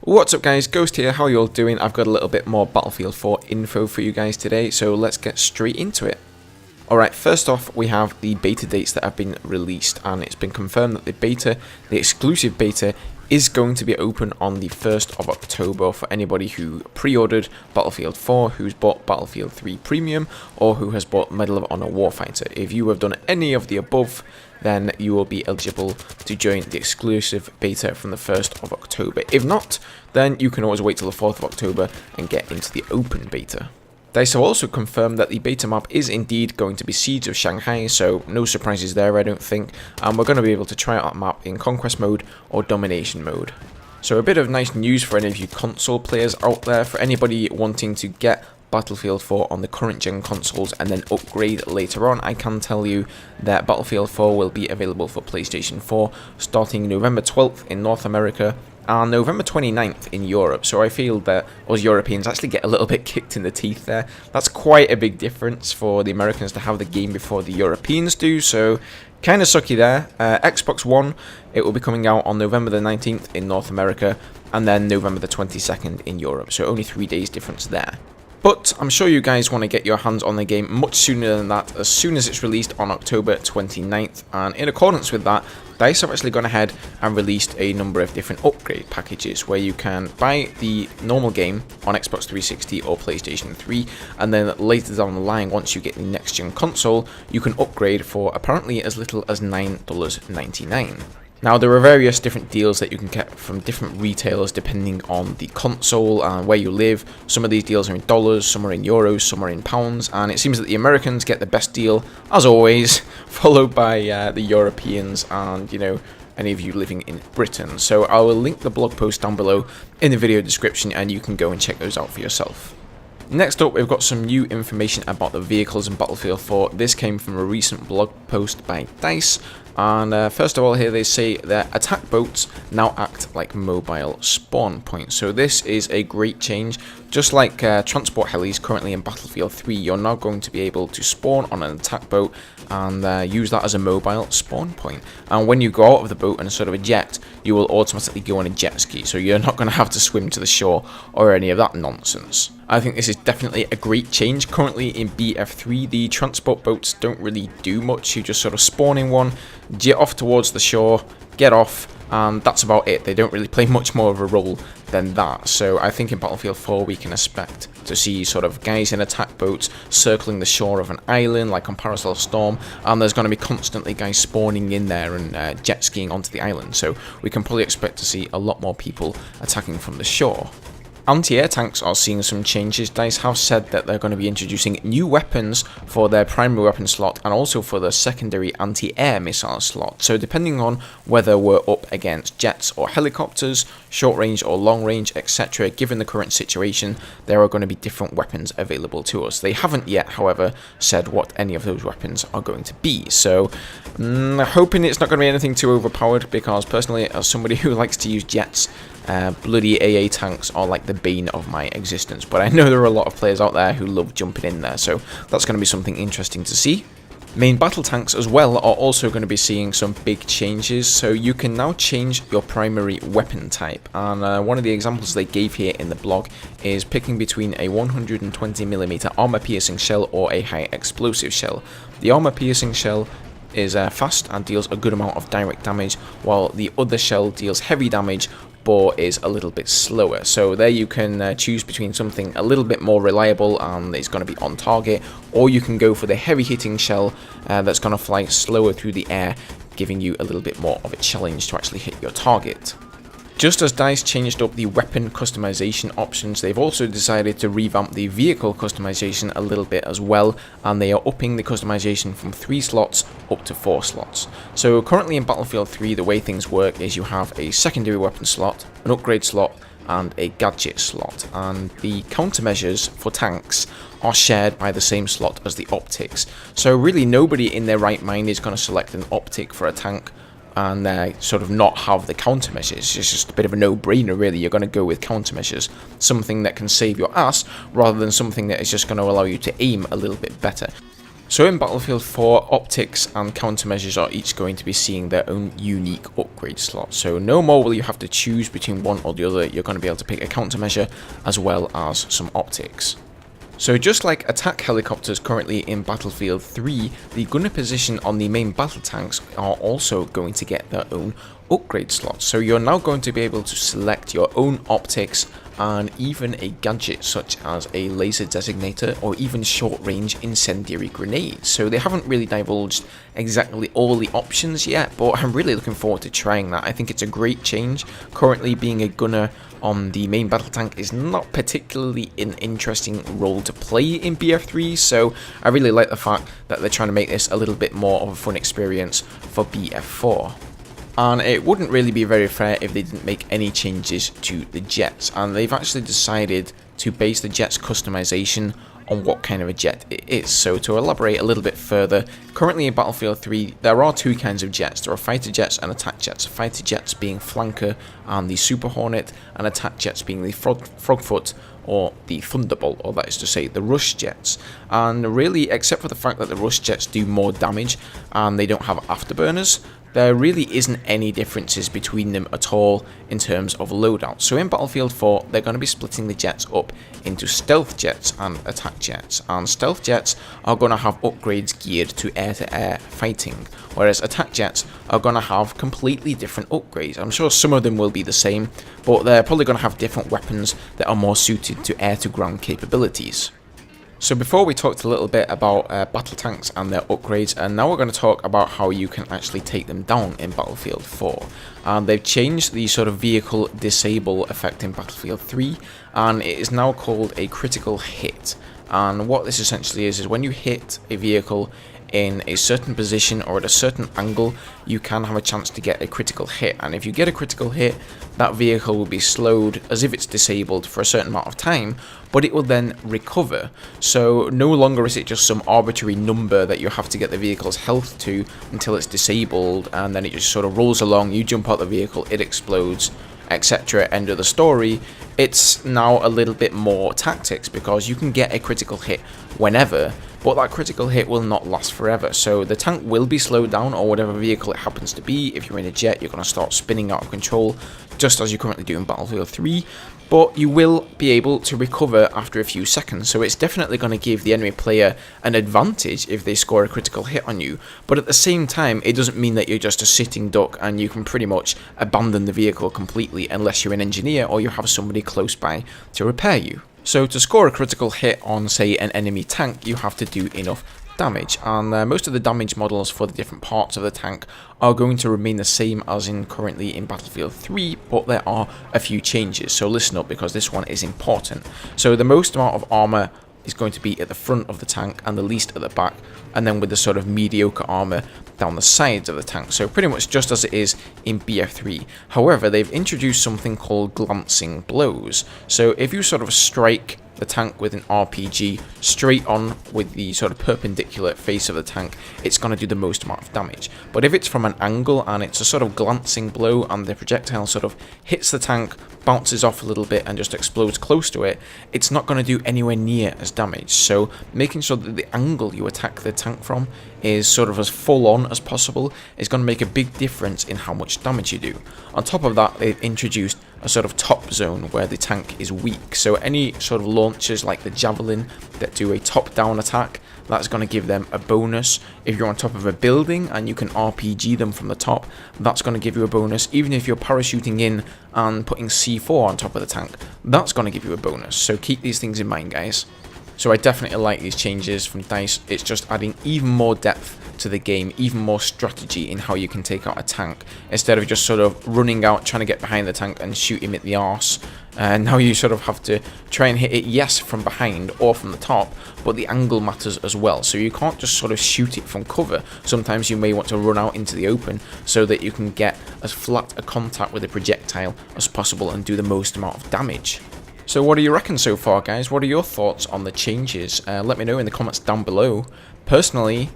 What's up guys, Ghost here, how are you all doing? I've got a little bit more Battlefield 4 info for you guys today, so let's get straight into it. Alright, first off we have the beta dates that have been released, and it's been confirmed that the exclusive beta, is going to be open on the 1st of October for anybody who pre-ordered Battlefield 4, who's bought Battlefield 3 Premium, or who has bought Medal of Honor Warfighter. If you have done any of the above, then you will be eligible to join the exclusive beta from the 1st of October. If not, then you can always wait till the 4th of October and get into the open beta. DICE have also confirmed that the beta map is indeed going to be Siege of Shanghai, so no surprises there I don't think, and we're going to be able to try out that map in Conquest mode or Domination mode. So a bit of nice news for any of you console players out there. For anybody wanting to get Battlefield 4 on the current gen consoles and then upgrade later on, I can tell you that Battlefield 4 will be available for PlayStation 4 starting November 12th in North America and November 29th in Europe. So I feel that us Europeans actually get a little bit kicked in the teeth there. That's quite a big difference for the Americans to have the game before the Europeans do, so kind of sucky there. Xbox One, it will be coming out on November the 19th in North America and then November the 22nd in Europe, so only 3 days difference there. But I'm sure you guys want to get your hands on the game much sooner than that, as soon as it's released on October 29th, and in accordance with that, DICE have actually gone ahead and released a number of different upgrade packages where you can buy the normal game on Xbox 360 or PlayStation 3, and then later down the line, once you get the next gen console, you can upgrade for apparently as little as $9.99. Now, there are various different deals that you can get from different retailers depending on the console and where you live. Some of these deals are in dollars, some are in euros, some are in pounds, and it seems that the Americans get the best deal, as always, followed by the Europeans and, you know, any of you living in Britain. So I will link the blog post down below in the video description and you can go and check those out for yourself. Next up, we've got some new information about the vehicles in Battlefield 4. This came from a recent blog post by DICE. And first of all, here they say that attack boats now act like mobile spawn points. So this is a great change. Just like transport helis currently in Battlefield 3, you're now going to be able to spawn on an attack boat and use that as a mobile spawn point. And when you go out of the boat and sort of eject, you will automatically go on a jet ski. So you're not going to have to swim to the shore or any of that nonsense. I think this is definitely a great change. Currently in BF3, the transport boats don't really do much. You just sort of spawn in one, jet off towards the shore, get off, and that's about it. They don't really play much more of a role than that. So I think in Battlefield 4 we can expect to see sort of guys in attack boats circling the shore of an island like on Parasol Storm, and there's going to be constantly guys spawning in there and jet skiing onto the island. So we can probably expect to see a lot more people attacking from the shore. Anti-air tanks are seeing some changes. DICE have said that they're going to be introducing new weapons for their primary weapon slot and also for the secondary anti-air missile slot. So depending on whether we're up against jets or helicopters, short range or long range, etc., given the current situation, there are going to be different weapons available to us. They haven't yet, however, said what any of those weapons are going to be. So hoping it's not going to be anything too overpowered, because personally, as somebody who likes to use jets, bloody AA tanks are like the bane of my existence, but I know there are a lot of players out there who love jumping in there, so that's going to be something interesting to see. Main battle tanks as well are also going to be seeing some big changes, so you can now change your primary weapon type, and one of the examples they gave here in the blog is picking between a 120mm armor piercing shell or a high explosive shell. The armor piercing shell is fast and deals a good amount of direct damage, while the other shell deals heavy damage but is a little bit slower. So there you can choose between something a little bit more reliable and it's going to be on target, or you can go for the heavy hitting shell that's going to fly slower through the air, giving you a little bit more of a challenge to actually hit your target. Just as DICE changed up the weapon customization options, they've also decided to revamp the vehicle customization a little bit as well, and they are upping the customization from 3 slots up to 4 slots. So currently in Battlefield 3, the way things work is you have a secondary weapon slot, an upgrade slot, and a gadget slot, and the countermeasures for tanks are shared by the same slot as the optics. So really nobody in their right mind is going to select an optic for a tank and sort of not have the countermeasures. It's just a bit of a no-brainer, really. You're going to go with countermeasures, something that can save your ass rather than something that is just going to allow you to aim a little bit better. So in Battlefield 4, optics and countermeasures are each going to be seeing their own unique upgrade slot. So no more will you have to choose between one or the other, you're going to be able to pick a countermeasure as well as some optics. So just like attack helicopters currently in Battlefield 3, the gunner position on the main battle tanks are also going to get their own upgrade slots. So you're now going to be able to select your own optics and even a gadget such as a laser designator or even short-range incendiary grenades. So they haven't really divulged exactly all the options yet, but I'm really looking forward to trying that. I think it's a great change. Currently being a gunner on the main battle tank is not particularly an interesting role to play in BF3, so I really like the fact that they're trying to make this a little bit more of a fun experience for BF4. And it wouldn't really be very fair if they didn't make any changes to the jets, and they've actually decided to base the jet's customization on what kind of a jet it is. So to elaborate a little bit further, currently in Battlefield 3 there are two kinds of jets. There are fighter jets and attack jets. Fighter jets being Flanker and the Super Hornet, and attack jets being the Frogfoot or the Thunderbolt, or that is to say the Rush jets. And really, except for the fact that the Rush jets do more damage and they don't have afterburners, there really isn't any differences between them at all in terms of loadout. So in Battlefield 4, they're going to be splitting the jets up into stealth jets and attack jets. And stealth jets are going to have upgrades geared to air-to-air fighting, whereas attack jets are going to have completely different upgrades. I'm sure some of them will be the same, but they're probably going to have different weapons that are more suited to air-to-ground capabilities. So before we talked a little bit about battle tanks and their upgrades, and now we're going to talk about how you can actually take them down in Battlefield 4. And they've changed the sort of vehicle disable effect in Battlefield 3, and it is now called a critical hit. And what this essentially is when you hit a vehicle in a certain position or at a certain angle, you can have a chance to get a critical hit. And if you get a critical hit, that vehicle will be slowed as if it's disabled for a certain amount of time, but it will then recover. So no longer is it just some arbitrary number that you have to get the vehicle's health to until it's disabled, and then it just sort of rolls along, you jump out the vehicle, it explodes, etc. End of the story. It's now a little bit more tactics, because you can get a critical hit whenever, but that critical hit will not last forever. So the tank will be slowed down, or whatever vehicle it happens to be. If you're in a jet, you're going to start spinning out of control, just as you currently do in Battlefield 3, but you will be able to recover after a few seconds. So it's definitely going to give the enemy player an advantage if they score a critical hit on you, but at the same time it doesn't mean that you're just a sitting duck and you can pretty much abandon the vehicle completely unless you're an engineer or you have somebody close by to repair you. So to score a critical hit on, say, an enemy tank, you have to do enough damage, and most of the damage models for the different parts of the tank are going to remain the same as in currently in Battlefield 3, but there are a few changes, so listen up because this one is important. So the most amount of armor is going to be at the front of the tank and the least at the back, and then with the sort of mediocre armor down the sides of the tank, so pretty much just as it is in BF3. However, they've introduced something called glancing blows. So if you sort of strike the tank with an RPG straight on with the sort of perpendicular face of the tank, it's going to do the most amount of damage. But if it's from an angle and it's a sort of glancing blow and the projectile sort of hits the tank, bounces off a little bit and just explodes close to it, it's not going to do anywhere near as damage. So making sure that the angle you attack the tank from is sort of as full on as possible is going to make a big difference in how much damage you do. On top of that, they've introduced a sort of top zone where the tank is weak, so any sort of launchers like the Javelin that do a top-down attack, that's going to give them a bonus. If you're on top of a building and you can RPG them from the top, that's going to give you a bonus. Even if you're parachuting in and putting C4 on top of the tank, that's going to give you a bonus. So keep these things in mind, guys. So I definitely like these changes from DICE. It's just adding even more depth to the game, even more strategy in how you can take out a tank, instead of just sort of running out, trying to get behind the tank and shoot him at the arse. And now you sort of have to try and hit it, yes, from behind or from the top, but the angle matters as well. So you can't just sort of shoot it from cover. Sometimes you may want to run out into the open so that you can get as flat a contact with the projectile as possible and do the most amount of damage. So what do you reckon so far, guys? What are your thoughts on the changes? Let me know in the comments down below. Personally,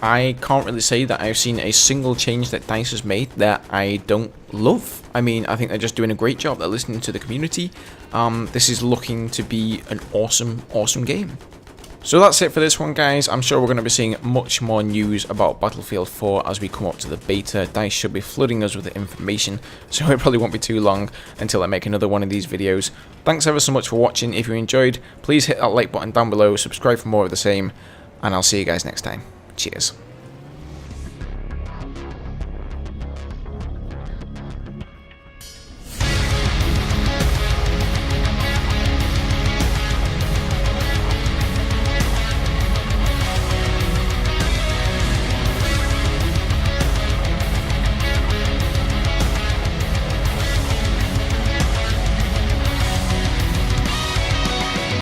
I can't really say that I've seen a single change that DICE has made that I don't love. I mean, I think they're just doing a great job. They're listening to the community. This is looking to be an awesome, awesome game. So that's it for this one, guys. I'm sure we're going to be seeing much more news about Battlefield 4 as we come up to the beta. DICE should be flooding us with the information, so it probably won't be too long until I make another one of these videos. Thanks ever so much for watching. If you enjoyed, please hit that like button down below, subscribe for more of the same, and I'll see you guys next time. Cheers.